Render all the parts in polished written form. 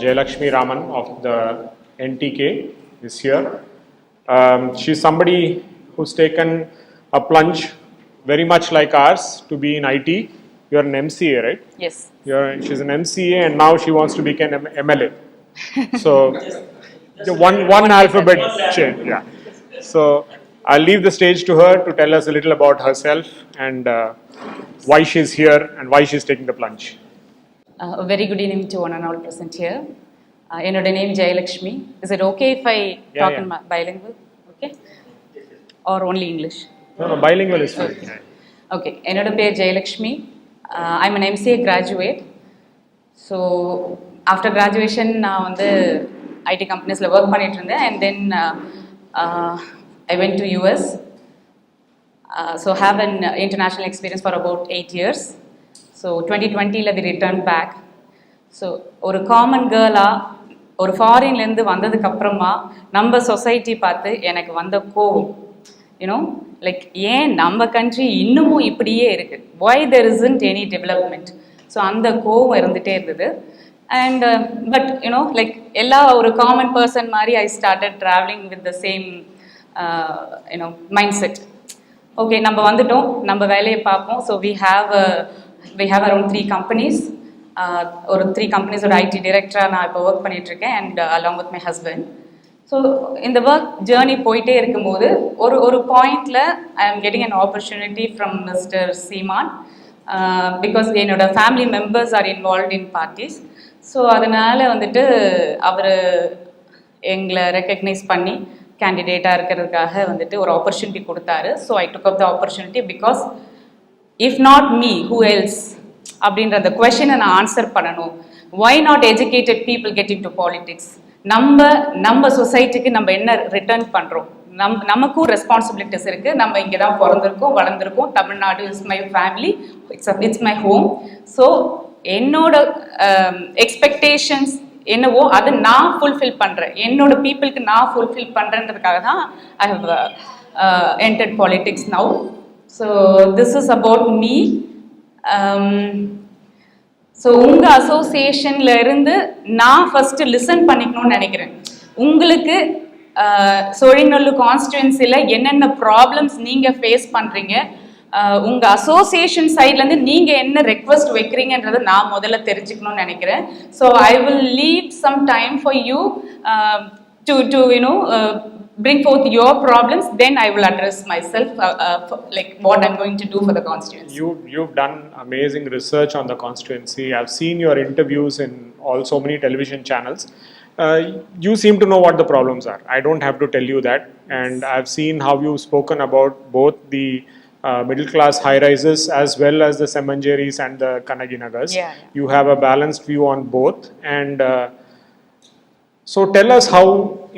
Jayalakshmi Raman of the NTK is here. She's somebody who's taken a plunge very much like ours to be in IT. You're an MCA, right? Yes. She's an MCA and now she wants to become an MLA. So one alphabet change. Yeah. So I'll leave the stage to her to tell us a little about herself and why she's here and why she's taking the plunge. A very good evening to one and all present here. என்னோட name Jayalakshmi. Is it okay if I talk in bilingual? Okay? Or only English? No, bilingual is fine. Okay. என்னோட பேர் Jayalakshmi. I'm an MCA graduate. So after graduation நான் வந்து IT companiesல work பண்ணிட்டு இருந்தேன் and then I went to US. So have an international experience for about 8 years. So 2020 we returned back. So ஒரு common கேர்லா ஒரு ஃபாரின்லேருந்து வந்ததுக்கு அப்புறமா நம்ம சொசைட்டி பார்த்து எனக்கு வந்த கோவம் யூனோ லைக் ஏன் நம்ம கண்ட்ரி இன்னமும் இப்படியே இருக்குது, why there isn't any development. So அந்த கோவம் இருந்துகிட்டே இருந்தது. அண்ட் பட் யூனோ லைக் எல்லா ஒரு காமன் பர்சன் மாதிரி I started travelling with the same you know mind set. Okay, நம்ம வந்துட்டோம், நம்ம வேலையை பார்ப்போம். So we have around 3 companies. ஒரு 3 கம்பெனிஸோட ஐடி டிரெக்டராக நான் இப்போ ஒர்க் பண்ணிகிட்ருக்கேன் and along with my husband. So இந்த ஒர்க் ஜேர்னி போயிட்டே இருக்கும்போது ஒரு பாயிண்டில் I am getting an opportunity from mister Seeman because என்னோட family members are involve in parties. So அதனால் வந்துட்டு அவர் எங்களை ரெக்கக்னைஸ் பண்ணி கேண்டிடேட்டாக இருக்கிறதுக்காக வந்துட்டு ஒரு ஆப்பர்ச்சுனிட்டி கொடுத்தாரு. So I took up the opportunity because if not me who else அப்படின்ற அந்த கொஷனை நான் ஆன்சர் பண்ணணும். Why not educated people get in to politics? நம்ம சொசைட்டிக்கு நம்ம என்ன ரிட்டர்ன் பண்ணுறோம்? நமக்கும் ரெஸ்பான்சிபிலிட்டிஸ் இருக்குது. நம்ம இங்கே தான் பிறந்திருக்கோம், வளர்ந்துருக்கோம். Tamil Nadu is my family, it's my home. So என்னோட எக்ஸ்பெக்டேஷன்ஸ் என்னவோ அதை நான் ஃபுல்ஃபில் பண்ணுறேன், என்னோட பீப்புளுக்கு நான் ஃபுல்ஃபில் பண்ணுறேன்றதுக்காக தான் I have entered politics now. So this is about me. So உங்கள் அசோசியேஷனில் இருந்து நான் ஃபஸ்ட்டு லிசன் பண்ணிக்கணும்னு நினைக்கிறேன். உங்களுக்கு சோழிங்கநல்லூர் கான்ஸ்டிடுவன்சியில் என்னென்ன ப்ராப்ளம்ஸ் நீங்கள் ஃபேஸ் பண்ணுறீங்க, உங்கள் அசோசியேஷன் சைட்லேருந்து நீங்கள் என்ன ரெக்வஸ்ட் வைக்கிறீங்கன்றதை நான் முதல்ல தெரிஞ்சுக்கணும்னு நினைக்கிறேன். So I will leave some time for you to you know bring forth your problems, then I will address myself like what I'm going to do for the constituency. You've done amazing research on the constituency. I've seen your interviews in so many television channels. You seem to know what the problems are. I don't have to tell you that. And I've seen how you've spoken about both the middle class high rises as well as the Semanjeris and the Kanaginagas. Yeah. You have a balanced view on both. And so tell us how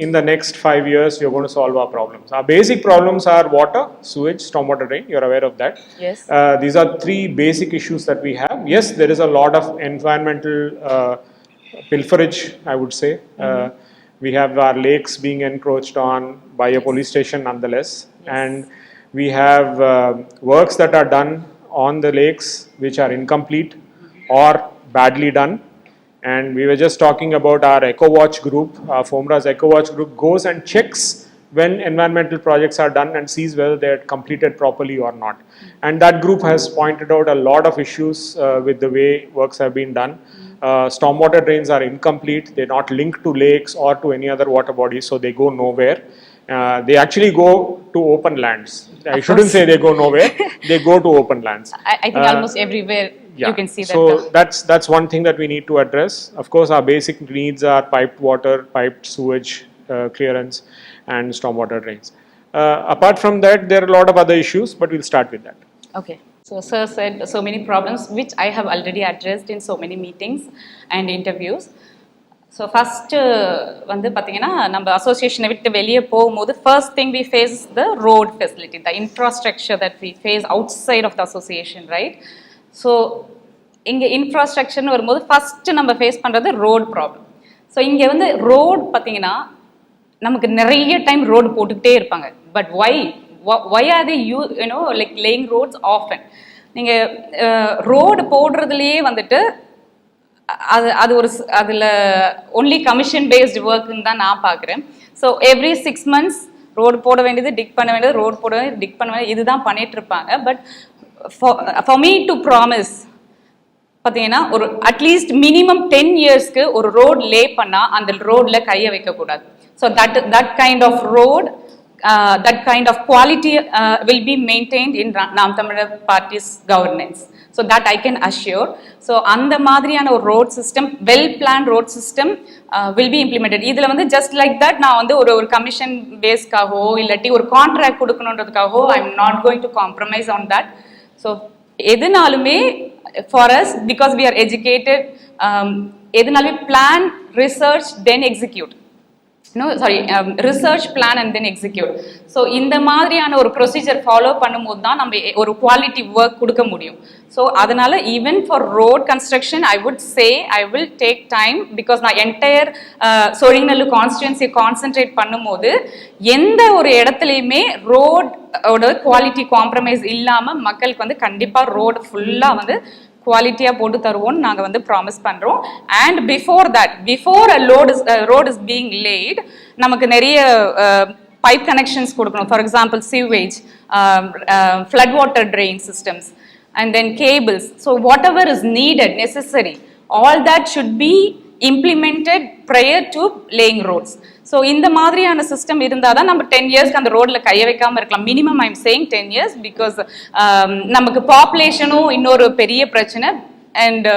in the next 5 years you're going to solve our problems. Our basic problems are water, sewage, stormwater drain. You're aware of that. Yes. These are 3 basic issues that we have. Yes, there is a lot of environmental pilferage, I would say. We have our lakes being encroached on by a police station nonetheless. Yes. And we have works that are done on the lakes which are incomplete or badly done. And we were just talking about our EcoWatch group. FOMRRA's EcoWatch group goes and checks when environmental projects are done and sees whether they are completed properly or not. And that group has pointed out a lot of issues with the way works have been done. Stormwater drains are incomplete. They're not linked to lakes or to any other water bodies, so they go nowhere. They actually go to open lands. I shouldn't say they go nowhere. They go to open lands. I think almost everywhere. Yeah. You can see that. So that's one thing that we need to address. Of course, our basic needs are piped water, piped sewage clearance, and stormwater drains. Apart from that, there are a lot of other issues, but we'll start with that. Okay. So sir said so many problems which I have already addressed in so many meetings and interviews. So first வந்து பார்த்தீங்கன்னா நம்ம அசோசியேஷனை விட்டு வெளியே போகும்போது first thing we face is the road facility, the infrastructure that we face outside of the association, right? So இங்கே இன்ஃப்ராஸ்ட்ரக்சர்னு வரும்போது first நம்ம face பண்ணுறது ரோடு ப்ராப்ளம். ஸோ இங்கே வந்து ரோடு பார்த்தீங்கன்னா நமக்கு நிறைய டைம் ரோடு போட்டுக்கிட்டே இருப்பாங்க. But why are they you know like laying roads often? நீங்கள் ரோடு போடுறதுலையே வந்துட்டு அது ஒரு அதில் ஒன்லி கமிஷன் பேஸ்டு ஒர்க்குன்னு தான் நான் பார்க்குறேன். ஸோ எவ்ரி 6 months ரோடு போட வேண்டியது, டிக் பண்ண வேண்டியது, ரோடு போட வேண்டியது, டிக் பண்ண வேண்டியது, இதுதான் பண்ணிட்டு இருப்பாங்க. But for me to promise பார்த்தீங்கன்னா ஒரு அட்லீஸ்ட் மினிமம் 10 yearsக்கு ஒரு ரோட் லே பண்ணால் அந்த ரோடில் கையை வைக்கக்கூடாது. So that kind of road, that kind of quality will be maintained in Nam Tamil Party's governance. So that I can assure. So அந்த மாதிரியான ஒரு road system, well planned road system will be implemented. இதில் வந்து just like that நான் வந்து ஒரு commission பேஸ்க்காகவோ இல்லாட்டி ஒரு contract கொடுக்கணுன்றதுக்காகவோ I am not going to compromise on that. So எதுனாலுமே for us, because we are educated, எதுனாலுமே plan, research, then execute. Research plan and then execute. So இந்த மாதிரியான ஒரு ப்ரொசீஜர் ஃபாலோ பண்ணும்போது தான் நம்ம ஒரு குவாலிட்டி ஒர்க் கொடுக்க முடியும். ஸோ அதனால even for road construction I would say I will take time, because நான் என்டையர் சோழிங்கநல்லூர் கான்ஸ்டிடுவன்சியை கான்சென்ட்ரேட் பண்ணும்போது எந்த ஒரு இடத்துலையுமே ரோடோட குவாலிட்டி காம்ப்ரமைஸ் இல்லாமல் மக்களுக்கு வந்து கண்டிப்பாக ரோடு ஃபுல்லாக வந்து குவாலிட்டியாக போட்டு தருவோம்னு நாங்கள் வந்து ப்ராமிஸ் பண்ணுறோம். And before a road is being late நமக்கு நிறைய பைப் கனெக்ஷன்ஸ் கொடுக்கணும். For example sewage, flood water train systems and then cables. So what ever is needed, necessary, all that should be implemented prior to laying roads. So இந்த மாதிரியான system இருந்தால் தான் நம்ம 10 yearsக்கு அந்த ரோடில் கைய வைக்காமல் இருக்கலாம். Minimum I am saying 10 years, because நமக்கு பாப்புலேஷனும் இன்னொரு பெரிய பிரச்சனை. அண்ட்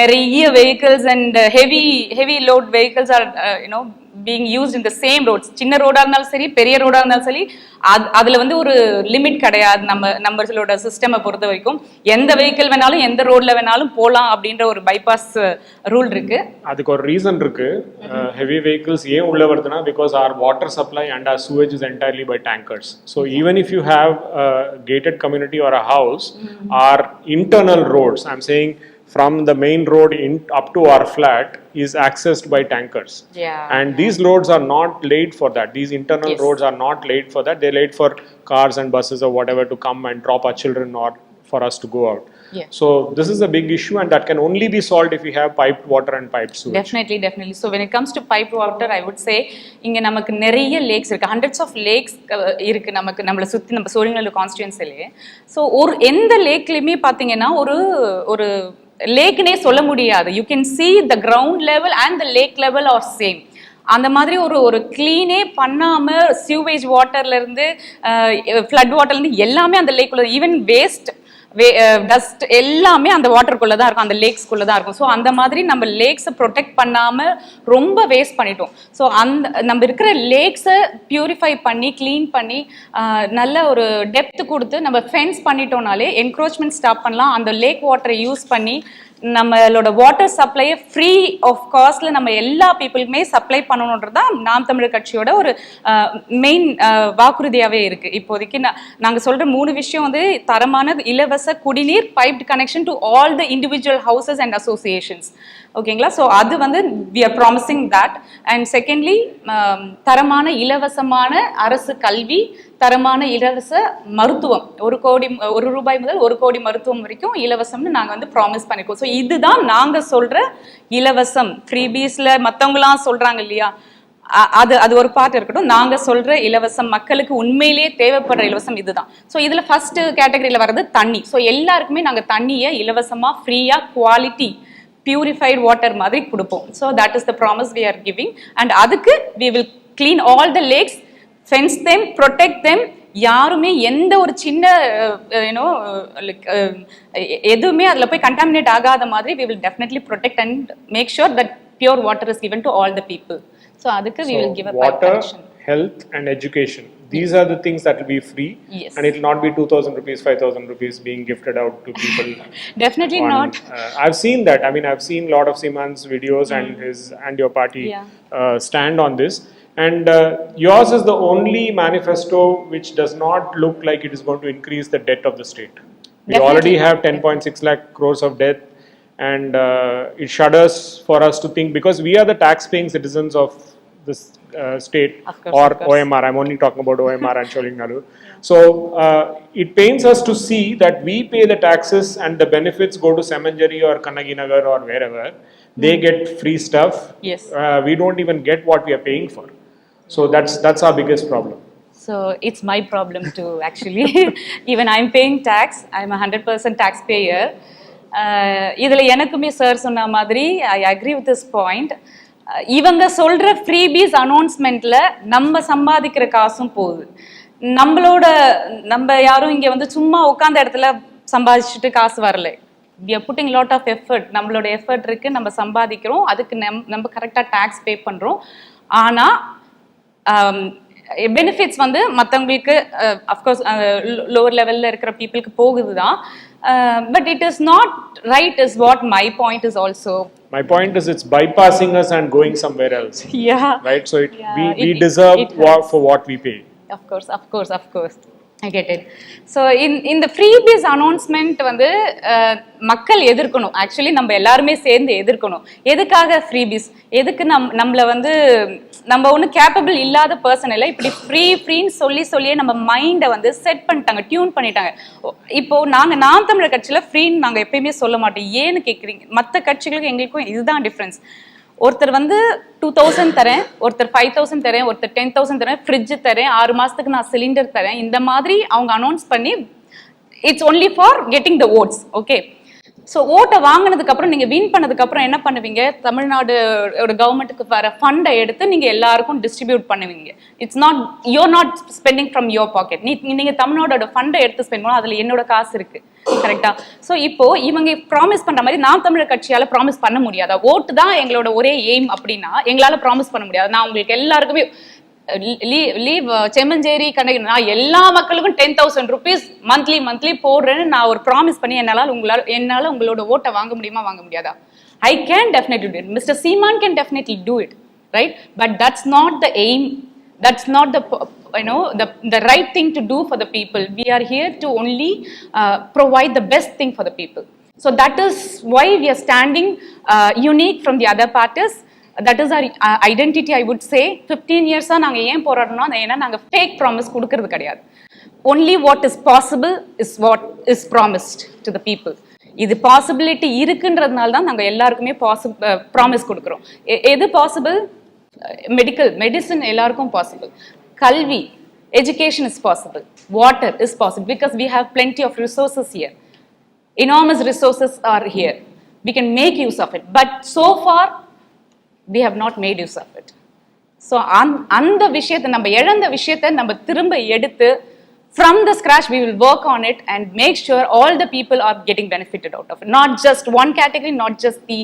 நிறைய vehicles and heavy load vehicles are being used in the same roads. சின்ன ரோடாக இருந்தாலும் சரி, பெரிய ரோடாக இருந்தாலும் சரி, அதில் வந்து ஒரு லிமிட் கிடையாது. நம்மளோட சிஸ்டமை பொறுத்த வரைக்கும் எந்த வெஹிக்கிள் வேணாலும் எந்த ரோட்ல வேணாலும் போகலாம் அப்படின்ற ஒரு பைபாஸ் ரூல் இருக்கு. அதுக்கு ஒரு ரீசன் இருக்கு. ஹெவி வெஹிக்கிள்ஸ் ஏன் உள்ள வருதுன்னா, because our water supply and our sewage is entirely by tankers. So even if you have a gated community or a house, our internal roads, I'm saying from the main road up to our flat, is accessed by tankers. And these roads are not laid for that. These internal roads are not laid for that. They're laid for cars and buses or whatever to come and drop our children or for us to go out. So this is a big issue, and that can only be solved if we have piped water and piped sewage. Definitely. So when it comes to piped water, I would say இங்க நமக்கு நிறைய லேக்ஸ் இருக்கு, hundreds of lakes இருக்கு நம்மளை சுத்தி, நம்ம Sholinganallur கான்ஸ்டிடுவன்சிலே. So எந்த லேக்லையுமே பார்த்தீங்கன்னா ஒரு லேக்னே சொல்ல முடியாது. You can see the ground level and the lake level are same. அந்த மாதிரி ஒரு கிளீனே பண்ணாம சியூவேஜ் வாட்டர்ல இருந்து ஃப்ளட் வாட்டர்ல இருந்து எல்லாமே அந்த லேக்குள்ள, ஈவன் வேஸ்ட் டஸ்ட் எல்லாமே அந்த வாட்டருக்குள்ள தான் இருக்கும், அந்த லேக்ஸ்குள்ள தான் இருக்கும். ஸோ அந்த மாதிரி நம்ம லேக்ஸை ப்ரொடெக்ட் பண்ணாம ரொம்ப வேஸ்ட் பண்ணிட்டோம். ஸோ நம்ம இருக்கிற லேக்ஸை பியூரிஃபை பண்ணி கிளீன் பண்ணி நல்ல ஒரு டெப்த் கொடுத்து நம்ம ஃபென்ஸ் பண்ணிட்டோம்னாலே என்க்ரோச்மெண்ட் ஸ்டாப் பண்ணலாம். அந்த லேக் வாட்டரை யூஸ் பண்ணி நம்மளோட வாட்டர் சப்ளையை ஃப்ரீ ஆஃப் காஸ்ட்ல நம்ம எல்லா பீப்புளுக்குமே சப்ளை பண்ணணுன்றதுதான் நாம் தமிழர் கட்சியோட ஒரு மெயின் வாக்குறுதியாகவே இருக்கு. இப்போதைக்கு நாங்கள் சொல்ற 3 விஷயம் வந்து தரமான இலவச குடிநீர், piped connection to all the individual houses and associations. ஓகேங்களா? ஸோ அது வந்து we are promising that. And secondly, தரமான இலவசமான அரசு கல்வி, தரமான இலவச மருத்துவம், 1 ரூபாய் முதல் 1 கோடி மருத்துவம் வரைக்கும் இலவசம்னு நாங்கள் வந்து ப்ராமிஸ் பண்ணிருக்கோம். ஸோ இதுதான் நாங்கள் சொல்ற இலவசம். ஃப்ரீபீஸ்ல மற்றவங்களாம் சொல்றாங்க இல்லையா, அது ஒரு பார்ட் இருக்கட்டும். நாங்க சொல்ற இலவசம், மக்களுக்கு உண்மையிலேயே தேவைப்படுற இலவசம் இதுதான். ஸோ இதுல ஃபர்ஸ்ட் கேட்டகரியில வர்றது தண்ணி. ஸோ எல்லாருக்குமே நாங்க தண்ணியை இலவசமா, ஃப்ரீயா, குவாலிட்டி purified water மாதிரி கொடுப்போம். So that is the promise we are giving, and அதுக்கு we will clean all the lakes, fence them, protect them. யாருமே எந்த ஒரு சின்ன எதுவுமே அதில் போய் கண்டாமினேட் ஆகாத மாதிரி we will definitely protect and make sure that pure water is given to all the people. So அதுக்கு we will give a pipe connection. Health and education, these are the things that will be free. And it will not be 2,000 rupees, 5,000 rupees being gifted out to people. Definitely not. I've seen that. I mean, I've seen a lot of Siman's videos and your party stand on this. And yours is the only manifesto which does not look like it is going to increase the debt of the state. We already have 10.6 lakh crores of debt, and it shudders for us to think, because we are the tax-paying citizens of this state, or OMR. I'm only talking about OMR and Sholinganallur. So it pains us to see that we pay the taxes and the benefits go to Semanjari or Kannaginagar or wherever, they get free stuff. Yes. We don't even get what we are paying for. So that's our biggest problem. So it's my problem too, actually. Even I'm paying tax. I'm a 100% taxpayer. இதுல எனக்குமே sir சொன்ன மாதிரி I agree with this point. இவங்க சொல்ற freebies அனௌன்ஸ்மெண்ட்ல நம்ம சம்பாதிக்கிற காசும் போகுது. நம்ம யாரும் இங்க வந்து சும்மா உட்கார்ந்த இடத்துல சம்பாதிச்சுட்டு காசு வரல. we are putting lot of effort. நம்மளோட எஃபர்ட் இருக்கு, நம்ம சம்பாதிக்கிறோம், அதுக்கு நம்ம கரெக்டா டாக்ஸ் பே பண்றோம். ஆனா பெனிஃபிட்ஸ் வந்து மற்றவங்களுக்கு அஃப்கோர்ஸ் லோவர் லெவலில் இருக்கிற பீப்புளுக்கு போகுது தான். But it is not right is what my point is also. My point is it's bypassing us and going somewhere else. Yeah. Right? So we deserve for what we pay. Of course. I get it. So in the freebies announcement வந்து மக்கள் எதிர்க்கணும். Actually நம்ம எல்லாருமே சேர்ந்து எதிர்க்கணும். எதுக்காக ஃப்ரீபிஸ்? எதுக்கு நம்மள வந்து நம்ம ஒன்றும் கேப்பபிள் இல்லாத பர்சன் இல்லை, இப்படி ஃப்ரீன்னு சொல்லியே நம்ம மைண்டை வந்து செட் பண்ணிட்டாங்க, டியூன் பண்ணிட்டாங்க. இப்போ நாம் தமிழர் கட்சியில் ஃப்ரீன்னு நாங்கள் எப்பயுமே சொல்ல மாட்டோம். ஏன்னு கேட்குறீங்க? மற்ற கட்சிகளுக்கும் எங்களுக்கும் இதுதான் டிஃப்ரென்ஸ். ஒருத்தர் வந்து 2000 தரேன், ஒருத்தர் 5000 தரேன், ஒருத்தர் 10,000 தரேன், ஃப்ரிட்ஜ் தரேன், 6 மாசத்துக்கு நான் சிலிண்டர் தரேன், இந்த மாதிரி அவங்க அனௌன்ஸ் பண்ணி it's only for getting the oats. Okay, so ஓட்டை வாங்கினதுக்கு அப்புறம் நீங்க வின் பண்ணதுக்கு அப்புறம் என்ன பண்ணுவீங்க? தமிழ்நாடு கவர்மெண்ட்டுக்கு வர ஃபண்டை எடுத்து நீங்க எல்லாருக்கும் டிஸ்ட்ரிபியூட் பண்ணுவீங்க. It's not you're not spending from your pocket. நீங்க தமிழ்நாடோட ஃபண்டை எடுத்து ஸ்பெண்ட் பண்ணணும், அதுல என்னோட காசு இருக்கு. கரெக்டா? ஸோ இப்போ இவங்க ப்ராமிஸ் பண்ற மாதிரி நாம் தமிழர் கட்சியால ப்ராமிஸ் பண்ண முடியாதா? ஓட்டு தான் எங்களோட ஒரே எய்ம் அப்படின்னா எங்களால ப்ராமிஸ் பண்ண முடியாது. நான் உங்களுக்கு எல்லாருக்குமே லீவ் செம்மஞ்சேரி கண்டக்டர் நான் எல்லா மக்களுக்கும் 10,000 rupees மந்த்லி போடுறேன்னு நான் ஒரு ப்ராமிஸ் பண்ணி என்னால உங்களோட ஓட்டை வாங்க முடியாதா? I can definitely do it. Mr. Seeman can definitely do it, right? But that's not the aim. That's not the right thing to do for the people. We are here to only provide the best thing for the people. So that is why we are standing unique from the other parties. That is our identity, I would say. 15 years நாங்க ஏன் போராடணும்னா, ஏன்னா நாங்க fake promise கொடுக்கிறது கிடையாது. Only what is possible is what is promised to the people. இது possibility இருக்குன்றதுனால தான் நாங்க எல்லாருக்குமே ப்ராமிஸ் கொடுக்குறோம். எது பாசிபிள்? மெடிசன் எல்லாருக்கும் பாசிபிள். கல்வி, education is possible. Water is possible because we have plenty of resources here. Enormous resources are here. We can make use of it. But so far, we have not made use of it. So அந்த விஷயத்தை நம்ம இழந்த விஷயத்தை நம்ம திரும்ப எடுத்து from the scratch we will work on it and make sure all the people are getting benefited out of it. Not just one category, not just the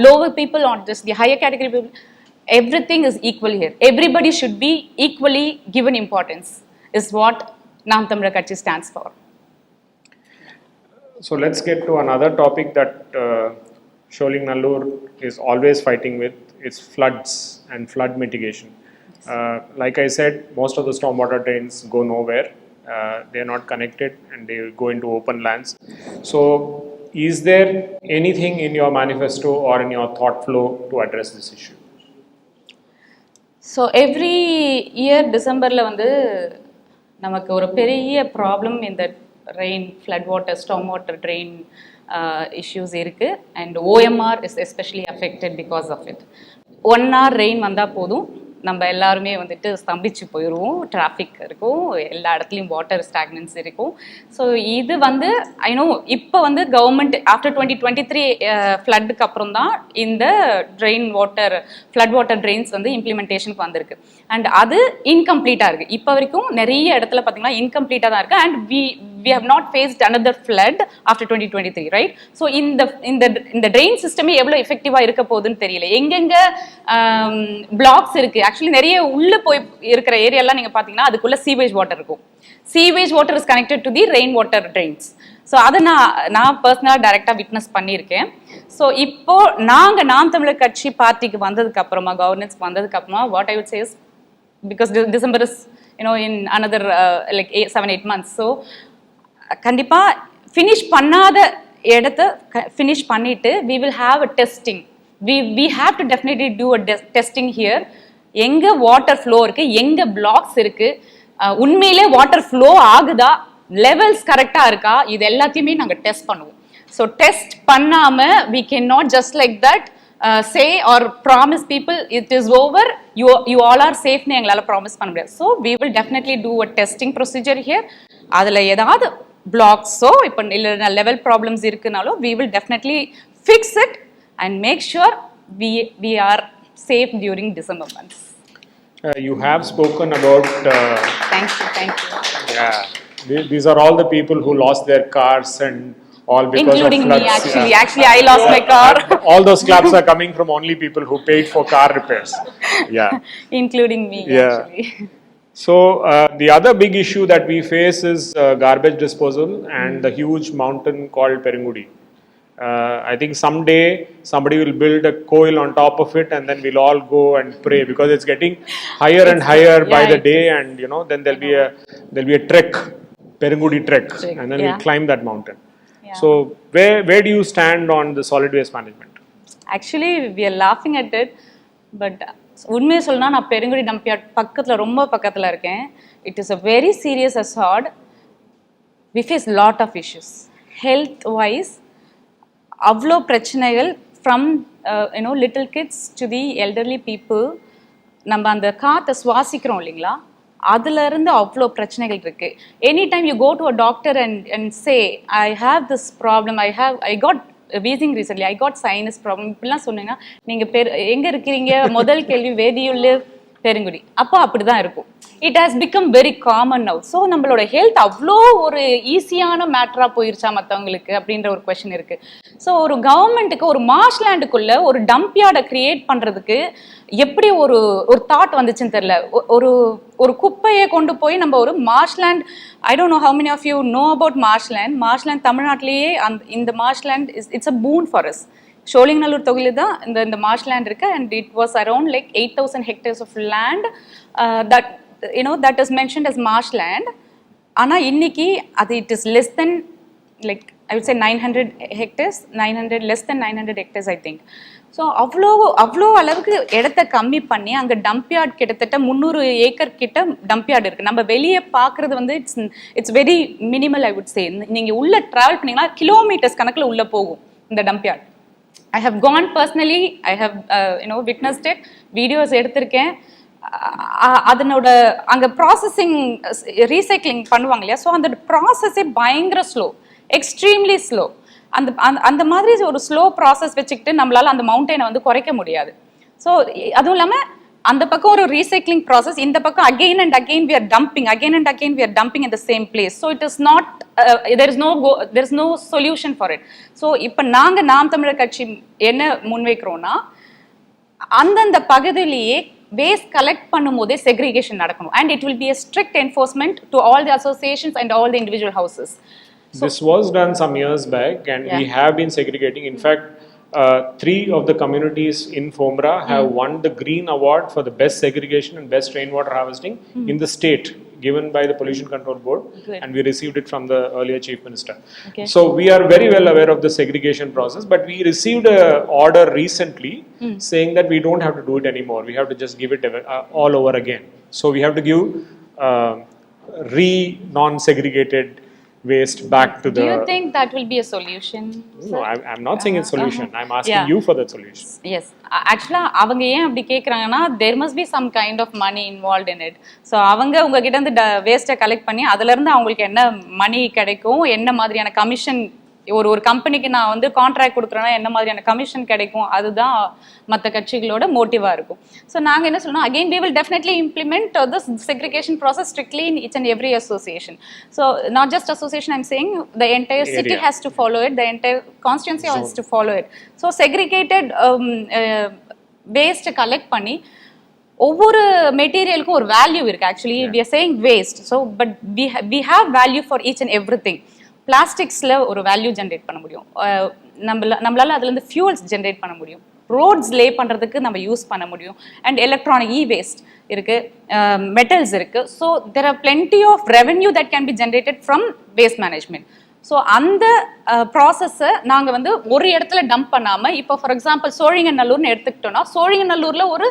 lower people, not just the higher category people. Everything is equal here. Everybody should be equally given importance is what Naam Tamizhar Katchi stands for. So let's get to another topic that Sholinganallur is always fighting with. It's floods and flood mitigation. Like I said, most of the stormwater drains go nowhere. They are not connected and they go into open lands. So is there anything in your manifesto or in your thought flow to address this issue? So every year Decemberல வந்து நமக்கு ஒரு பெரிய problem இந்த rain, flood water, storm water train issues இருக்கு. and OMR is especially affected because of it. 1 hour rain வந்தால் போதும், நம்ம எல்லாருமே வந்துட்டு ஸ்தம்பிச்சு போயிடுவோம். டிராஃபிக் இருக்கும், எல்லா இடத்துலையும் வாட்டர் ஸ்டாக்னன்ஸ் இருக்கும். ஸோ இது வந்து இப்போ வந்து கவர்மெண்ட் ஆஃப்டர் 2023 ஃப்ளட்டுக்கு அப்புறம் தான் இந்த ஃப்ளட் வாட்டர் ட்ரெயின்ஸ் வந்து இம்ப்ளிமெண்டேஷனுக்கு வந்திருக்கு. அண்ட் அது இன்கம்ப்ளீட்டாக இருக்குது. இப்போ வரைக்கும் நிறைய இடத்துல பார்த்தீங்கன்னா இன்கம்ப்ளீட்டாக தான் இருக்குது. And we have not faced another flood after 2023, right? So இந்த drain system எவ்வளவு எஃபெக்டிவா இருக்க போகுதுன்னு தெரியல. எங்கெங்க பிளாக்ஸ் இருக்கு, ஆக்சுவலி நிறைய உள்ள போய் இருக்கிற ஏரியாலாம் நீங்க பாத்தீங்கன்னா அதுக்குள்ள சீவேஜ் வாட்டர் இருக்கும். Sewage water is connected to the rain water trains. So அதை நான் பர்சனலாக டைரக்டாக விட்னஸ் பண்ணியிருக்கேன். ஸோ இப்போ நாங்கள் நாம் தமிழர் கட்சி பார்ட்டிக்கு வந்ததுக்கு அப்புறமா, கவர்னன்ஸ்க்கு வந்ததுக்கு அப்புறமா, what I would say is, because December is in another like 7-8 months. So கண்டிப்பாக ஃபினிஷ் பண்ணாத இடத்த ஃபினிஷ் பண்ணிட்டு we will have a testing. We have to definitely do a testing here. எங்கே வாட்டர் ஃப்ளோ இருக்குது, எங்கே பிளாக்ஸ் இருக்குது, உண்மையிலே water flow ஆகுதா, லெவல்ஸ் கரெக்டாக இருக்கா, இது எல்லாத்தையுமே நாங்கள் டெஸ்ட் பண்ணுவோம். ஸோ டெஸ்ட் பண்ணாமல் we cannot just like that say or promise people it is over, you all are safe னு எங்களால ப்ராமிஸ் பண்ண முடியாது. So we will definitely do a testing procedure here. அதுல ஏதாவது பிளாக்ஸோ இப்போ இல்ல லெவல் ப்ராப்ளம்ஸ் இருக்குனாலும் we will definitely fix it and make sure we are safe during December months. You have spoken about Thank you. Yeah, these are all the people who lost their cars and all because Including of floods. me, actually I lost my car. All those claps are coming from only people who paid for car repairs. Yeah. Including me, Yeah. actually. So the other big issue that we face is garbage disposal and the huge mountain called Perungudi. I think someday somebody will build a coil on top of it and then we'll all go and pray because it's getting higher and higher by the day, and then there'll be a trek, Perungudi trek, and then we'll climb that mountain. Yeah. So where do you stand on the solid waste management? Actually we are laughing at it, but உண்மையை சொல்லணும்னா நான் பெருங்குடி டம்பியார்ட் பக்கத்தில் ரொம்ப பக்கத்தில் இருக்கேன். It is a very serious hazard. We face lot of issues health wise. அவ்வளோ பிரச்சனைகள் from little kids to the elderly people. நம்ம அந்த காற்றை சுவாசிக்கிறோம் இல்லைங்களா, அதுலேருந்து அவ்வளோ பிரச்சனைகள் இருக்குது. Any time you go to a doctor and say I have this problem, I got wheezing recently, I got sinus problem இப்படிலாம் சொன்னீங்கன்னா நீங்கள் எங்கே இருக்கிறீங்க முதல் கேள்வி where do you live, Perungudi. அப்போ அப்படி தான் இருக்கும். It has become very common now. So நம்மளோட ஹெல்த் அவ்வளோ ஒரு ஈஸியான மேட்டராக போயிருச்சா மற்றவங்களுக்கு அப்படின்ற ஒரு கொஷின் இருக்குது. ஸோ ஒரு கவர்மெண்ட்டுக்கு ஒரு மார்ஷ்லேண்டுக்குள்ளே ஒரு டம்ப் யார்டை க்ரியேட் பண்ணுறதுக்கு எப்படி ஒரு தாட் வந்துச்சுன்னு தெரியல. ஒரு குப்பையை கொண்டு போய் நம்ம ஒரு marshland, I don't know how many of you know about marshland. Marshland தமிழ்நாட்டிலேயே இந்த marshland it's a boon for us. Sholinganallur தொகுதியில் தான் இந்த மார்ஷ்லேண்ட் இருக்கு, and it was around like 8,000 hectares of land that is mentioned as marshland. ஆனா இன்னைக்கு அது it is less than like I would say 900 hectares, less than 900 hectares I think. So அவ்வளோ அளவுக்கு இடத்த கம்மி பண்ணி அங்கே டம்ப் யார்ட் கிட்டத்தட்ட 300 ஏக்கர் கிட்ட டம்ப் யார்டு இருக்குது. நம்ம வெளியே பார்க்குறது வந்து it's very minimal I would சே. நீங்கள் உள்ளே ட்ராவல் பண்ணிங்கன்னா கிலோமீட்டர்ஸ் கணக்கில் உள்ளே போகும் இந்த dump yard. I have gone personally, I have witnessed it, videos எடுத்திருக்கேன். அதனோட அங்கே ப்ராசஸிங் ரீசைக்ளிங் பண்ணுவாங்க இல்லையா, ஸோ அந்த ப்ராசஸே பயங்கர ஸ்லோ, எக்ஸ்ட்ரீம்லி ஸ்லோ. அந்த மாதிரி ஒரு ஸ்லோ ப்ராசஸ் வச்சுக்கிட்டு நம்மளால அந்த மவுண்டெயினை வந்து குறைக்க முடியாது. ஸோ அதுவும் இல்லாமல் அந்த பக்கம் ஒரு ரீசைக்ளிங் ப்ராசஸ், இந்த பக்கம் again and again we are dumping in the same place. So it is not there is no solution for it. So இப்போ நாங்கள் நாம் தமிழர் கட்சி என்ன முன்வைக்கிறோம்னா, அந்தந்த பகுதியிலேயே வேஸ்ட் கலெக்ட் பண்ணும் போதே செக்ரிகேஷன் நடக்கணும், and it will be a strict enforcement to all the associations and all the individual houses. This was done some years back, and we have been segregating. In fact, 3 of the communities in FOMRRA have won the Green Award for the best segregation and best rainwater harvesting in the state, given by the Pollution Control Board. Good. And we received it from the earlier Chief Minister. Okay. So we are very well aware of the segregation process, but we received an order recently saying that we don't have to do it anymore. We have to just give it all over again. So we have to give non-segregated waste back to the... Do you think that will be a solution? No, I'm not saying it's solution. I'm asking you for that solution. Yes. Actually, அவங்க ஏன் அப்படி கேட்குறாங்கன்னா, there must be some kind of money involved in it. So அவங்க உங்ககிட்ட இருந்து வேஸ்ட்டை collect பண்ணி அதுலேருந்து அவங்களுக்கு என்ன மணி கிடைக்கும், என்ன மாதிரியான கமிஷன், ஒரு கம்பெனிக்கு நான் வந்து கான்ட்ராக்ட் கொடுக்குறேன்னா என்ன மாதிரியான கமிஷன் கிடைக்கும், அதுதான் மற்ற கட்சிகளோட மோட்டிவாக இருக்கும். ஸோ நாங்கள் என்ன சொல்லணும், again we will definitely implement this segregation process strictly in each and every association. So not just association, I'm saying the entire city has to follow it, the entire constituency has to follow it. So segregated waste collect பண்ணி ஒவ்வொரு மெட்டீரியலுக்கும் ஒரு value இருக்குது. Actually we are saying waste, so but we have value for each and everything. பிளாஸ்டிக்ஸில் ஒரு value generate பண்ண முடியும், நம்மளால அதுலேருந்து fuels generate பண்ண முடியும், ரோட்ஸ் லே பண்ணுறதுக்கு நம்ம யூஸ் பண்ண முடியும், அண்ட் எலக்ட்ரானிக் வேஸ்ட் இருக்குது, மெட்டல்ஸ் இருக்குது. So there are plenty of revenue that can be generated from waste management. So அந்த ப்ராசஸை நாங்கள் வந்து ஒரு இடத்துல டம்ப் பண்ணாமல், இப்போ ஃபார் எக்ஸாம்பிள் சோழிங்கநல்லூர்னு எடுத்துக்கிட்டோம்னா, சோழிங்கநல்லூரில் ஒரு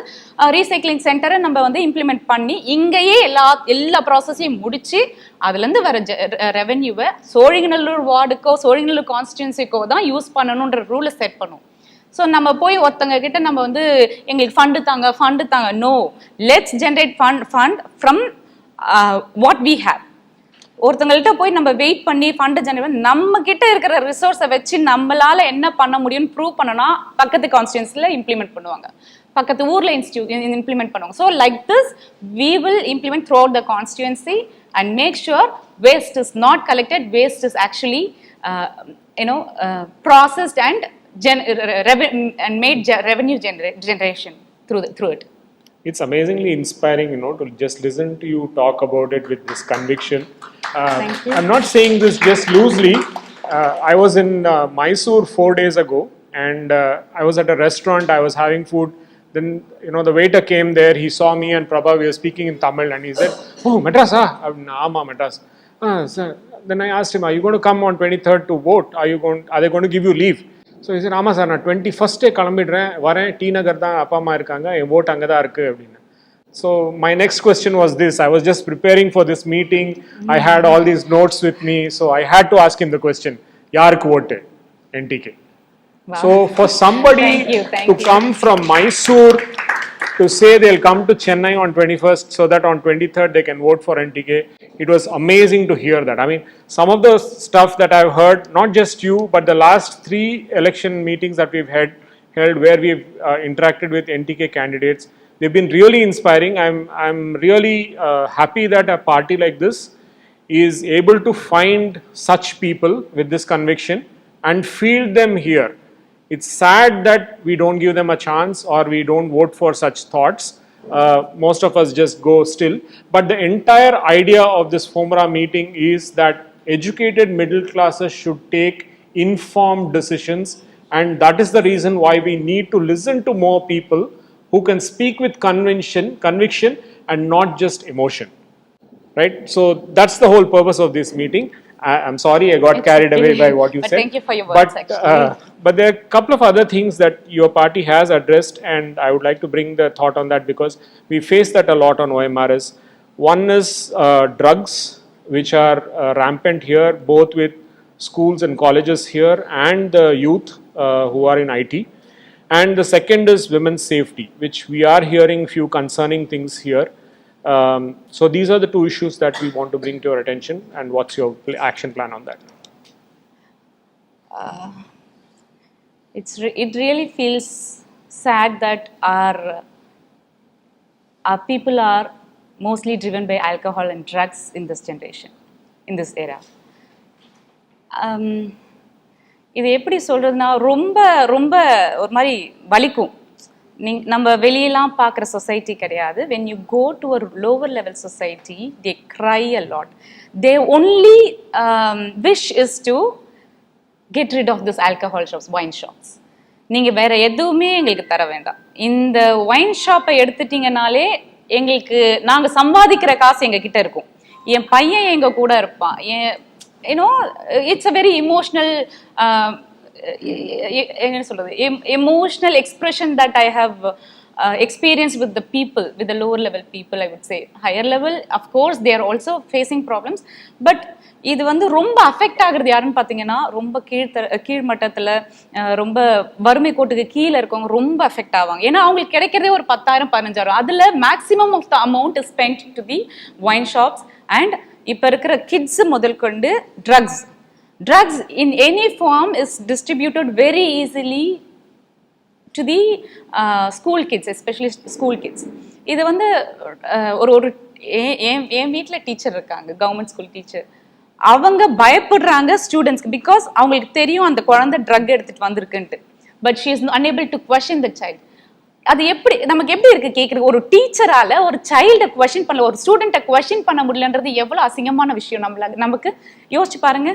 ரீசைக்ளிங் சென்டரை நம்ம வந்து இம்ப்ளிமெண்ட் பண்ணி இங்கேயே எல்லா ப்ராசஸையும் முடித்து அதுலேருந்து வர ரெவென்யூவை சோழிங்கநல்லூர் வார்டுக்கோ சோழிங்கநல்லூர் கான்ஸ்டிடுவன்சிக்கோ தான் யூஸ் பண்ணணுன்ற ரூலை செட் பண்ணும். ஸோ நம்ம போய் ஒருத்தங்க கிட்ட நம்ம வந்து எங்களுக்கு ஃபண்டு தாங்க no, let's generate fund from what we have. ஒருத்தங்கள்ட்ட போய் நம்ம வெயிட் பண்ணி ஃபண்டு ஜென்ரேட் பண்ணி நம்ம கிட்ட இருக்கிற ரிசோர்ஸை வச்சு நம்மளால என்ன பண்ண முடியும்னு ப்ரூவ் பண்ணனா பக்கத்து கான்ஸ்டியூன்சியில் இம்ப்ளிமெண்ட் பண்ணுவாங்க, பக்கத்து ஊரில் இம்ப்ளிமெண்ட் பண்ணுவாங்க. So like this we will implement throughout the constituency and make sure waste is not collected, waste is actually processed and made revenue generation through it. It's amazingly inspiring, to just listen to you talk about it with this conviction. Thank you. I'm not saying this just loosely. I was in Mysore 4 days ago, and I was at a restaurant, I was having food. Then, the waiter came there, he saw me and Prabha, we were speaking in Tamil, and he said, "Oh, Madras, Ama, Madras." Sir. Then I asked him, "Are you going to come on 23rd to vote? Are they going to give you leave?" So he said, "Ama sir, நான் 21st கிளம்பிடுறேன், வரேன், D நகர் தான் அப்பா அம்மா இருக்காங்க, என் vote அங்கே தான் இருக்கு அப்படின்னு." So my next question was this. I was just preparing for this meeting. I had all these notes with me, so I had to ask him the question, யாருக்கு vote? NTK. Wow. So for somebody thank to you. come from Mysore to say they'll come to Chennai on 21st so that on 23rd they can vote for NTK, it was amazing to hear that. I mean, some of the stuff that I've heard, not just you, but the last 3 election meetings that we've held where we've interacted with NTK candidates, they've been really inspiring. I'm really happy that a party like this is able to find such people with this conviction and field them here. It's sad that we don't give them a chance or we don't vote for such thoughts. Most of us just go still. But the entire idea of this FOMRRA meeting is that educated middle classes should take informed decisions, and that is the reason why we need to listen to more people who can speak with conviction and not just emotion. Right? So that's the whole purpose of this meeting. I'm sorry I got carried away by what you said. Thank you for your words, actually. But there are a couple of other things that your party has addressed, and I would like to bring the thought on that because we face that a lot on OMRS. One is drugs, which are rampant here, both with schools and colleges here and the youth who are in IT. And the second is women's safety, which we are hearing few concerning things here. So these are the 2 issues that we want to bring to your attention, and what's your action plan on that? It really feels sad that our people are mostly driven by alcohol and drugs in this generation, in this era. இது எப்படி சொல்றதுன்னா ரொம்ப ரொம்ப ஒரு மாதிரி வலிக்கும். நம்ம வெளியெல்லாம் பார்க்குற சொசைட்டி கிடையாது. when you go to a lower level society, they cry a lot. Their only wish is to get rid of this alcohol shops, wine shops. நீங்கள் வேற எதுவுமே எங்களுக்கு தர வேண்டாம். இந்த ஒயின் ஷாப்பை எடுத்துட்டீங்கனாலே எங்களுக்கு நாங்கள் சம்பாதிக்கிற காசு எங்ககிட்ட இருக்கும், என் பையன் எங்க கூட இருப்பான், it's a very emotional என்ன சொல்றது, emotional expression that I have experienced with the people, with the lower level people, I would say. Higher level, of course, they are also facing problems, but இது வந்து ரொம்ப affect ஆகுறது யாருன்னு பார்த்தீங்கன்னா ரொம்ப கீழ் மட்டத்தில் ரொம்ப வறுமை கோட்டுக்கு கீழே இருக்கவங்க ரொம்ப அஃபெக்ட் ஆவாங்க. ஏன்னா அவங்களுக்கு கிடைக்கிறதே ஒரு 10,000-15,000, அதில் maximum of the amount is spend to the wine shops. And இப்போ இருக்கிற கிட்ஸ் முதல் கொண்டு drugs in any form is distributed very easily to the school kids, especially school kids. இது வந்து ஒரு என் வீட்டில் டீச்சர் இருக்காங்க, கவர்மெண்ட் ஸ்கூல் டீச்சர். அவங்க பயப்படுறாங்க ஸ்டூடெண்ட்ஸ்க்கு, பிகாஸ் அவங்களுக்கு தெரியும் அந்த குழந்தை ட்ரக் எடுத்துட்டு வந்திருக்குன்ட்டு. But she is unable to question the child. அது எப்படி நமக்கு எப்படி இருக்கு கேட்குறது? ஒரு டீச்சரால ஒரு சைல்டை கொஸ்டின் பண்ணல, ஒரு ஸ்டூடெண்ட்டை கொஸ்டின் பண்ண முடியலன்றது எவ்வளோ அசிங்கமான விஷயம் நமக்கு யோசிச்சு பாருங்க.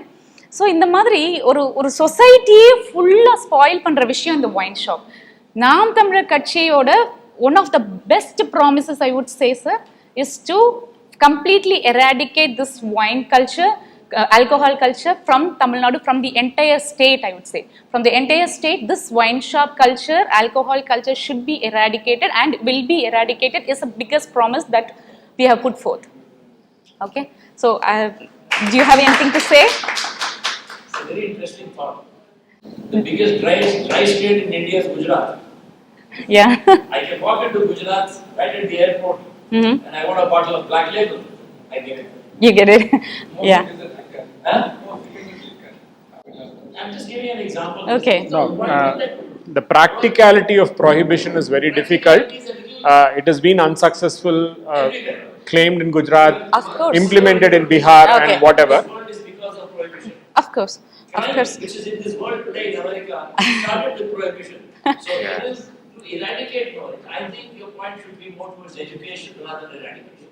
ஸோ இந்த மாதிரி ஒரு சொசைட்டியே ஃபுல்லாக ஸ்பாயில் பண்ணுற விஷயம் இந்த ஒயின் ஷாப். நாம் தமிழர் கட்சியோட one of the best promises I would say sir is to completely eradicate this wine culture, alcohol culture from Tamil Nadu, from the entire state, I would say. From the entire state, this wine shop culture, alcohol culture should be eradicated and will be eradicated is the biggest promise that we have put forth. Okay? So, do you have anything to say? It's a very interesting thought. The biggest dry state in India is Gujarat. Yeah. I can walk into Gujarat right at the airport and I want a bottle of Black Label. I get it. You get it. Yeah. Huh? I'm just giving an example. Okay. No, the practicality of prohibition is very difficult. It has been unsuccessful, claimed in Gujarat, Of course. implemented in Bihar, Okay. and whatever. This world is because of prohibition. Of course. Of Crime, course. which is in this world today in America, started with prohibition. So it is to eradicate knowledge. I think your point should be more towards education rather than eradication.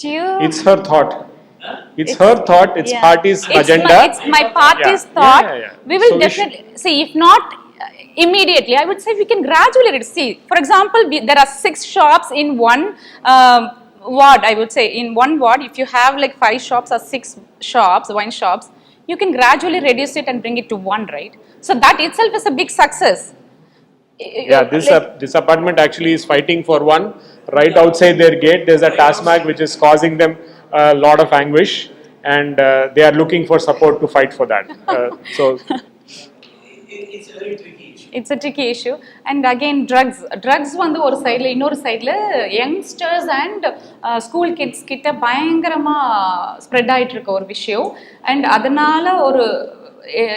Do you? It's her thought. Huh? It's her thought. It's Yeah. party's It's agenda. it's my party's Yeah. thought. Yeah, yeah, yeah. We will So we definitely see. If not immediately, I would say we can gradually see. For example, there are 6 shops in one ward. I would say in one ward, if you have like 5 shops or 6 shops, wine shops, you can gradually reduce it and bring it to 1, right? So that itself is a big success. Yeah, this apartment actually is fighting for one. Right outside their gate, there's a TASMAC which is causing them a lot of anguish, and they are looking for support to fight for that. So, It's a very tricky issue. It's a tricky issue. And again, drugs வந்து ஒரு சைடில் இன்னொரு சைடில் youngsters and school kids கிட்ட பயங்கரமாக spread ஆகிட்டு இருக்க ஒரு விஷயம். அண்ட் அதனால ஒரு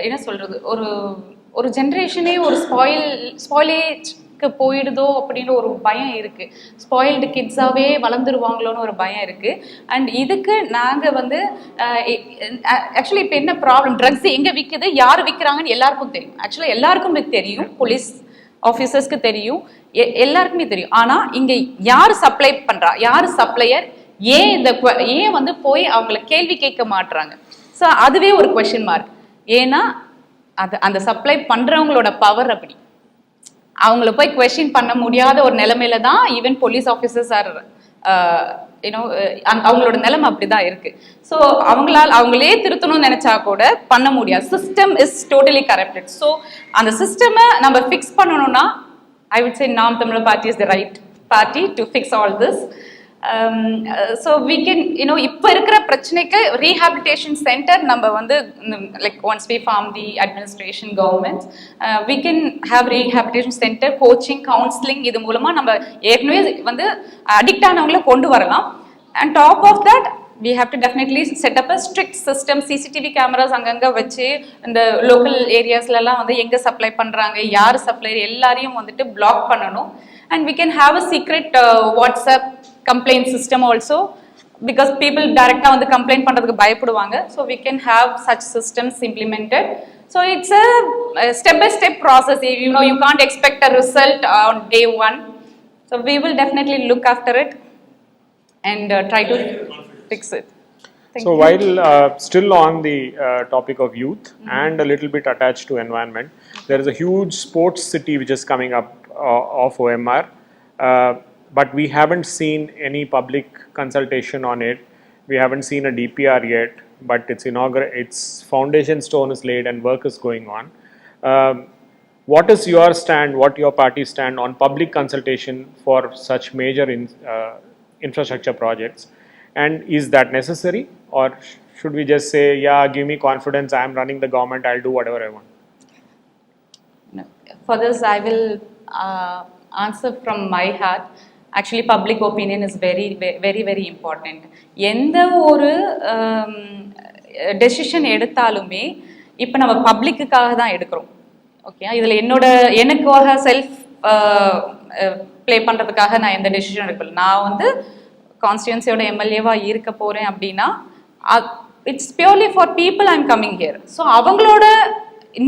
என்ன சொல்கிறது, ஒரு ஜென்ரேஷனே ஒரு ஸ்பாயிலேஜ்க்கு போயிடுதோ அப்படின்னு ஒரு பயம் இருக்குது. ஸ்பாயில்டு கிட்ஸாகவே வளர்ந்துருவாங்களோன்னு ஒரு பயம் இருக்குது. அண்ட் இதுக்கு நாங்கள் வந்து ஆக்சுவலி இப்போ என்ன ப்ராப்ளம், ட்ரக்ஸ் எங்கே விற்குது, யார் விற்கிறாங்கன்னு எல்லாருக்கும் தெரியும். ஆக்சுவலாக எல்லாருக்கும் தெரியும், போலீஸ் ஆஃபீஸர்ஸ்க்கு தெரியும், எல்லாருக்குமே தெரியும். ஆனால் இங்கே யார் சப்ளை பண்ணுறா, யார் சப்ளையர், ஏன் வந்து போய் அவங்கள கேள்வி கேட்க மாட்டுறாங்க. ஸோ அதுவே ஒரு கொஷின் மார்க். ஏன்னா அந்த சப்ளை பண்ணுறவங்களோட பவர் அப்படி, அவங்கள போய் கொஸ்டின் பண்ண முடியாத ஒரு நிலைமையில தான் even police officers are you know அவங்களோட நிலைமை அப்படிதான் இருக்கு. ஸோ அவங்களே திருத்தணும்னு நினைச்சா கூட பண்ண முடியாது. System is totally corrupted. So அந்த சிஸ்டமை நம்ம ஃபிக்ஸ் பண்ணணும்னா ஐ வுட் சே நாம் தமிழர் party is the right party to fix all this. So we can இப்போ இருக்கிற பிரச்சனைக்கு ரீஹாபிலிட்டேஷன் சென்டர் நம்ம வந்து like once we form the administration government we can have rehabilitation center, coaching, counseling, இது மூலமா நம்ம ஏற்கனவே வந்து அடிக்ட் ஆனவங்கள கொண்டு வரலாம். and top of that we have to definitely set up a strict system. CCTV cameras அங்கங்க வச்சு இந்த லோக்கல் ஏரியாஸ்லாம் வந்து எங்க சப்ளை பண்றாங்க, யார் சப்ளையர் எல்லாரையும் வந்துட்டு பிளாக் பண்ணணும். and we can have a secret WhatsApp complaint system also, because people directly வந்து complaint பண்றதுக்கு பயப்படுவாங்க. So we can have such systems implemented. So it's a step by step process. You can't expect a result on day 1. So we will definitely look after it and try to fix it. so while still on the topic of youth and a little bit attached to environment, there is a huge sports city which is coming up of OMR. But we haven't seen any public consultation on it. We haven't seen a DPR yet, but its foundation stone is laid and work is going on. What is your stand, what your party stand on public consultation for such major infrastructure projects? And is that necessary, or should we just say, yeah, give me confidence, I am running the government, I'll do whatever I want? No. For this, I will answer from my heart. Actually, public opinion is very, very, very important. எந்த ஒரு decision எடுத்தாலுமே இப்போ நம்ம பப்ளிக்குக்காக தான் எடுக்கிறோம். Okay, இதில் எனக்காக self play பண்ணுறதுக்காக நான் எந்த டெசிஷன் எடுக்கல. நான் வந்து கான்ஸ்டியூன்சியோட எம்எல்ஏவாக இருக்க போகிறேன் அப்படின்னா it's purely for people I am coming here. So அவங்களோட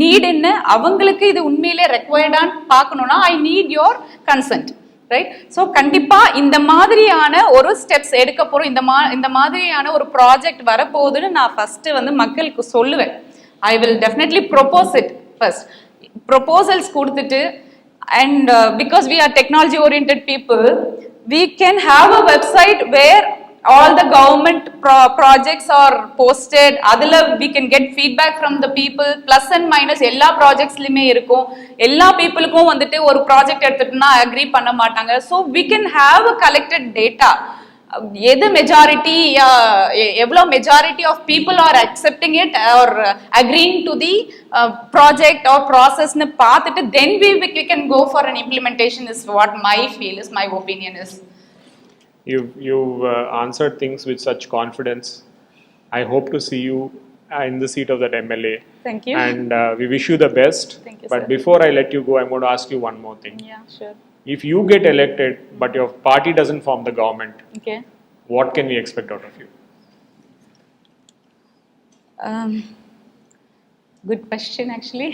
நீட் என்ன, அவங்களுக்கு இது உண்மையிலே ரெக்வயர்டான்னு பார்க்கணுன்னா I need your consent, right? So கண்டிப்பாக இந்த மாதிரியான ஒரு ஸ்டெப்ஸ் எடுக்க போகிறோம், இந்த மாதிரியான ஒரு ப்ராஜெக்ட் வரப்போகுதுன்னு நான் ஃபஸ்ட்டு வந்து மக்களுக்கு சொல்லுவேன். I will definitely propose it first. Proposals கொடுத்துட்டு and because we are technology oriented people, we can have a website where all the government projects are posted. adula we can get feedback from the people, plus and minus எல்லா ப்ராஜெக்ட்ஸ்லயுமே இருக்கும். எல்லா பீப்புளுக்கும் வந்துட்டு ஒரு project எடுத்துட்டுனா agri பண்ண மாட்டாங்க. so we can have a collected data எது majority எவ்வளோ majority of people are accepting it or agreeing to the project or ப்ராசஸ்னு பார்த்துட்டு then we can go for an implementation is what my feel is, my opinion is. You've answered things with such confidence. I hope to see you in the seat of that MLA. Thank you. And we wish you the best. Thank you, But sir. before I let you go, I'm going to ask you one more thing. Yeah, sure. If you get elected, but your party doesn't form the government, Okay. what can we expect out of you? Good question, actually.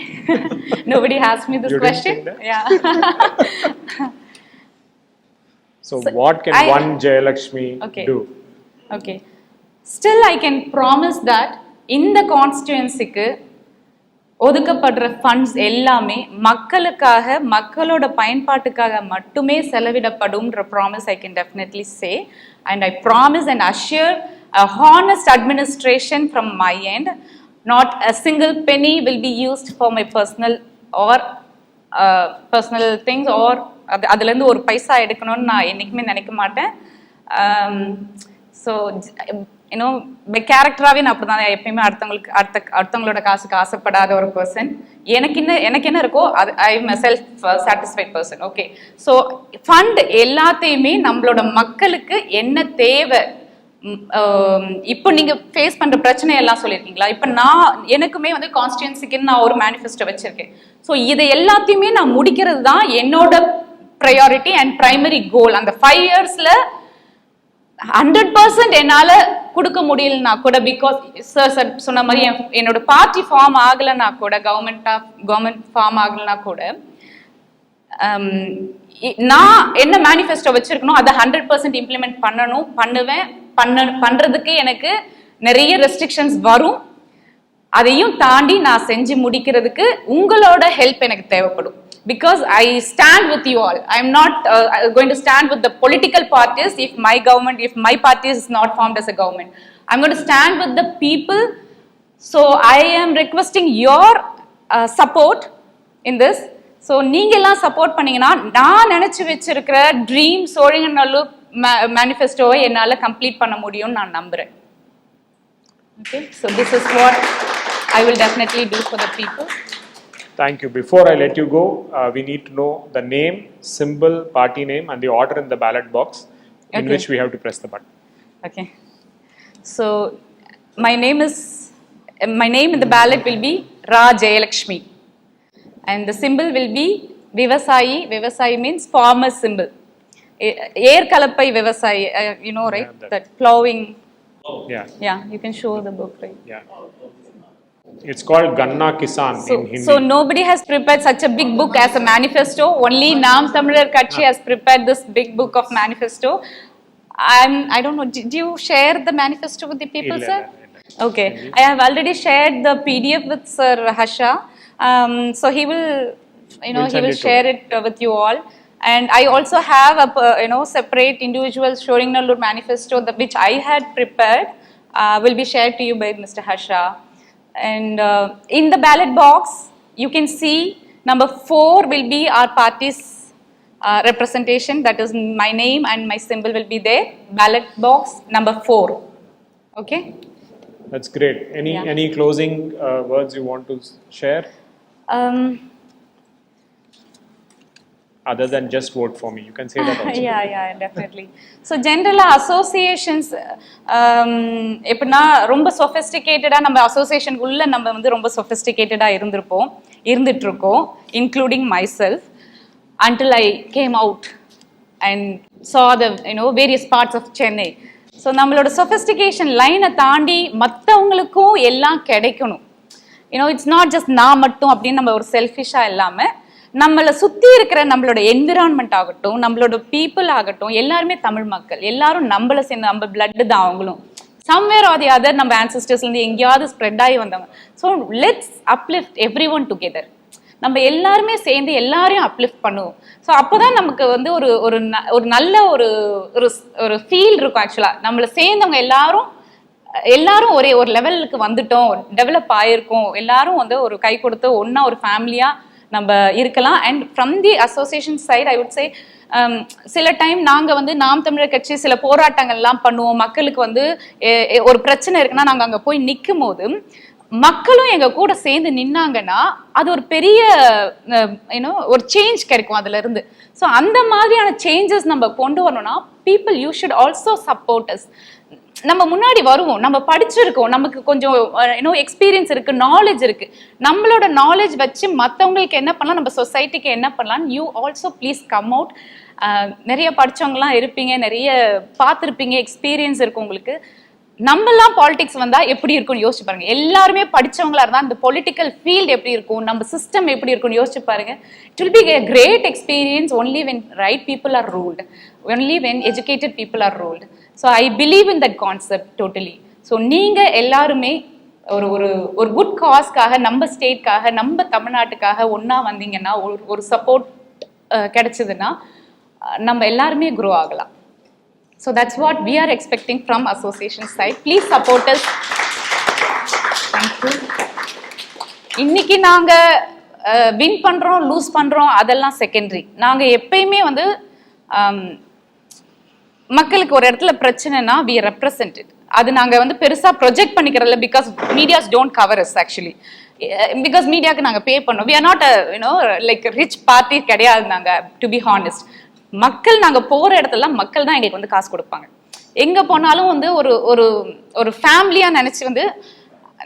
Nobody asked me this You didn't question. think that? Yeah. So what can one Jayalakshmi Okay. do? Okay. Still, I can promise that in the constituency ஒதுக்கப்படுற funds எல்லாமே மக்களுக்காக மக்களோட பயன்பாட்டுக்காக மட்டுமே செலவிடப்படும்ன்ற promise I can definitely say and I promise and assure a honest administration from my end. Not a single penny will be used for my personal things or அதுலேருந்து ஒரு பைசா எடுக்கணும்னு நான் என்றைக்குமே நினைக்க மாட்டேன். ஸோ யூனோ பை கேரக்டராகவே நான் அப்படி தான் எப்பயுமே அடுத்தவங்களோட காசுக்கு ஆசைப்படாத ஒரு பர்சன். எனக்கு என்ன இருக்கோ அது I am self satisfied person. Okay, so fund எல்லாத்தையுமே நம்மளோட மக்களுக்கு என்ன தேவை, இப்போ நீங்க ஃபேஸ் பண்ற பிரச்சனை எல்லாம் சொல்லியிருக்கீங்களா, இப்போ எனக்குமே வந்து கான்ஸ்டிடுவன்சிக்குன்னு நான் ஒரு மேனிஃபெஸ்டோ வச்சிருக்கேன். ஸோ இதை எல்லாத்தையுமே நான் முடிக்கிறது தான் என்னோட ப்ரையாரிட்டி அண்ட் பிரைமரி கோல். அந்த 5 இயர்ஸ்ல 100% என்னால கொடுக்க முடியலன்னா கூட, பிகாஸ் சார் சொன்ன மாதிரி என்னோட பார்ட்டி ஃபார்ம் ஆகலைன்னா கூட, கவர்மெண்ட் ஃபார்ம் ஆகலைன்னா கூட, நான் என்ன மேனிஃபெஸ்டோ வச்சிருக்கணும் அதை 100% இம்ப்ளிமெண்ட் பண்றதுக்கு எனக்கு நிறைய ரெஸ்ட்ரிக்ஷன்ஸ் வரும். அதையும் தாண்டி நான் செஞ்சு முடிக்கிறதுக்கு உங்களோட ஹெல்ப் எனக்கு தேவைப்படும். Because I stand with you all. I am not going to stand with the political parties if my party is not formed as a government. I am going to stand with the people. So I am requesting your support in this. So நீங்கெல்லாம் support பண்ணீங்கன்னா நான் நினைச்சு வச்சிருக்கிற dream Sholinganallur மேனிஃபெஸ்டோவை என்னால் complete பண்ண முடியும்னு நான் நம்புறேன். Okay, so this is what I will definitely do for the people. Thank you. Before I let you go, we need to know the name, symbol, party name, and the order in the ballot box in which we have to press the button. Okay. So my name in the ballot will be Jayalakshmi, and the symbol will be Vivasayi. Vivasayi means farmer symbol. Air kalapai Vivasayi. You know, right? Yeah, that plowing. Yeah. Yeah, you can show the book, right? Yeah. It's called Ganna Kisan in Hindi. So nobody has prepared such a big book as a manifesto. Only Naam Tamizhar Katchi has prepared this big book of manifesto. I don't know, did you share the manifesto with the people, sir? Okay, I have already shared the PDF with Sir Harsha. So he will, share it with you all. And I also have a separate individual Sholinganallur manifesto which I had prepared, will be shared to you by Mr. Harsha. And in the ballot box, you can see number 4 will be our party's representation. That is my name and my symbol will be there. Ballot box number 4. Okay. That's great. Any closing words you want to share? Other than just vote for me, you can say that also. Yeah, definitely. So generally associations எப்படின்னா ரொம்ப சொஃபிஸ்டிகேட்டடாக நம்ம அசோசியேஷனுக்குள்ளே நம்ம வந்து ரொம்ப சொஃபிஸ்டிகேட்டடாக இருந்துட்டு இருக்கோம், including my self, until I came out and saw the various parts of Chennai. So நம்மளோட sophistication லைனை தாண்டி மற்றவங்களுக்கும் எல்லாம் கிடைக்கணும். இட்ஸ் நாட் ஜஸ்ட் நான் மட்டும் அப்படின்னு நம்ம ஒரு செல்ஃபிஷாக இல்லாமல் நம்மளை சுற்றி இருக்கிற நம்மளோட என்விரான்மெண்ட் ஆகட்டும், நம்மளோட பீப்புள் ஆகட்டும், எல்லாருமே தமிழ் மக்கள், எல்லாரும் நம்மளை சேர்ந்து நம்ம பிளட்டு தான் அவங்களும். சம்வேர் ஆர் தி அதர் நம்ம ஆன்சஸ்டர்ஸ்லேருந்து எங்கேயாவது ஸ்ப்ரெட் ஆகி வந்தவங்க. So let's uplift every one together. நம்ம எல்லாருமே சேர்ந்து எல்லாரையும் அப்லிஃப்ட் பண்ணுவோம். ஸோ அப்போதான் நமக்கு வந்து ஒரு நல்ல ஒரு ஃபீல் இருக்கும். ஆக்சுவலாக நம்மளை சேர்ந்தவங்க எல்லாரும் ஒரு லெவலுக்கு வந்துட்டோம், டெவலப் ஆகிருக்கோம், எல்லாரும் வந்து ஒரு கை கொடுத்து ஒன்றா ஒரு ஃபேமிலியாக நம்ம இருக்கலாம். And from the association side I would say சில டைம் நாங்கள் வந்து நாம் தமிழர் கட்சி சில போராட்டங்கள்லாம் பண்ணுவோம். மக்களுக்கு வந்து ஒரு பிரச்சனை இருக்குன்னா நாங்கள் அங்கே போய் நிற்கும் போது மக்களும் எங்க கூட சேர்ந்து நின்னாங்கன்னா அது ஒரு பெரிய ஒரு சேஞ்ச் கிடைக்கும் அதுல இருந்து. ஸோ அந்த மாதிரியான சேஞ்சஸ் நம்ம கொண்டு வரணும்னா people you should also support us. நம்ம முன்னாடி வருவோம், நம்ம படிச்சிருக்கோம், நமக்கு கொஞ்சம் எக்ஸ்பீரியன்ஸ் இருக்கு, நாலேஜ் இருக்கு. நம்மளோட நாலேஜ் வச்சு மற்றவங்களுக்கு என்ன பண்ணலாம், நம்ம சொசைட்டிக்கு என்ன பண்ணலாம், you also please come out. நிறைய படிச்சவங்கலாம் இருப்பீங்க, நிறைய பார்த்துருப்பீங்க, எக்ஸ்பீரியன்ஸ் இருக்கு உங்களுக்கு. நம்மலாம் பாலிடிக்ஸ் வந்தா எப்படி இருக்கும்னு யோசிச்சு பாருங்க. எல்லாருமே படிச்சவங்களா இருந்தா இந்த பொலிட்டிக்கல் ஃபீல்ட் எப்படி இருக்கும், நம்ம சிஸ்டம் எப்படி இருக்கும்னு யோசிச்சு பாருங்க. It will be a great experience only when right people are ruled, only when educated people are ruled. So I believe in that concept totally. So நீங்க எல்லாருமே ஒரு ஒரு ஒரு குட் காஸ்க்காக, நம்ம ஸ்டேட்காக, நம்ம தமிழ்நாட்டுக்காக ஒன்னா வந்தீங்கன்னா, ஒரு சப்போர்ட் கிடைச்சதுன்னா நம்ம எல்லாருமே grow ஆகலாம். So that's what we are expecting from association side. Please support us. Thank you. இன்னைக்கு நாங்க வின் பண்றோம், லூஸ் பண்றோம், அதெல்லாம் செகண்டரி. நாங்க எப்பயுமே வந்து மக்களுக்கு ஒரு இடத்துல பிரச்சனைனா we represent it. அது நாங்க வந்து பெருசா ப்ரொஜெக்ட் பண்ணிக்கிறதில்ல, because medias don't cover us actually. Because மீடியாவுக்கு நாங்க பே பண்ணோம். we are not a like rich party கிடையாது நாங்க, to be honest. மக்கள் நாங்க போற இடத்துல மக்கள் தான் எங்களுக்கு வந்து காசு கொடுப்பாங்க. எங்க போனாலும் வந்து ஒரு ஒரு ஒரு ஃபேமிலியா நினைச்சு வந்து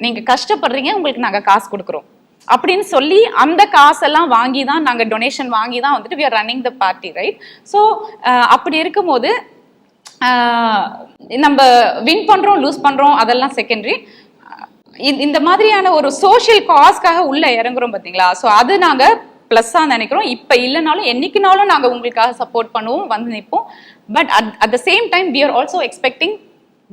நீங்க கஷ்டப்படுறீங்க, உங்களுக்கு நாங்க காசு கொடுக்குறோம் அப்படின்னு சொல்லி அந்த காசெல்லாம் வாங்கி தான் நாங்க டொனேஷன் வாங்கி தான் வந்துட்டு we are running the party, right? So அப்படி இருக்கும்போது நம்ம வின் பண்றோம், லூஸ் பண்றோம், அதெல்லாம் செகண்டரி. இந்த மாதிரியான ஒரு சோஷியல் காஸ்க்காக உள்ள இறங்குறோம் பாத்தீங்களா? ஸோ அது நாங்க பிளஸ்ஸா நினைக்கிறோம். இப்ப இல்லைனாலும் என்னைக்குனாலும் நாங்க உங்களுக்காக சப்போர்ட் பண்ணுவோம், வந்து நிற்போம். But at the same time we are also expecting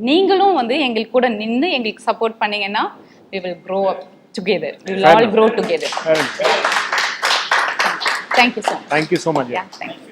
நீங்களும் வந்து எங்களுக்கு கூட நின்று எங்களுக்கு சப்போர்ட் பண்ணீங்கன்னா we will grow up together, we will all grow together. Thank you so much. Thank you so much. Yeah, thank you.